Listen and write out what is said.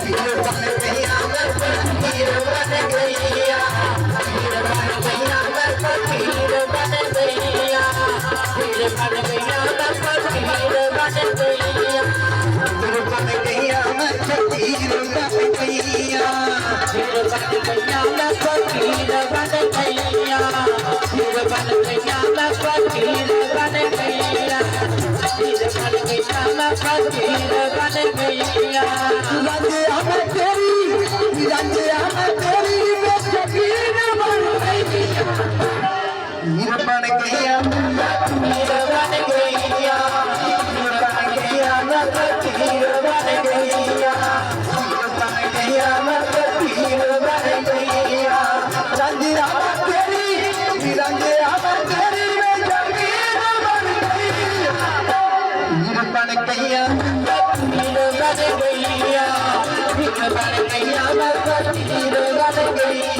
पीर बन गईया मैं फकीर बन गईया पीर बन गईया मैं फकीर बन गईया पीर बन गईया मैं फकीर बन गईया पीर बन गईया मैं फकीर बन गईया पीर बन गईया मैं फकीर बन गईया पीर बन गईया मैं फकीर बन गईया पीर बन गईया मैं फकीर बन गईया रंजिया मैं तेरी रंजिया मैं तेरी मैं फकीर बन गईया पीर बन गईया मैं फकीर बन गईया पीर बन गईया मैं फकीर बन गईया पीर बन गईया मैं फकीर बन गईया रंजिया मैं तेरी रंजिया मैं तेरी मैं फकीर बन गईया पीर बन गईया मैं फकीर बन गईया पीर बन गईया मैं फकीर बन गईया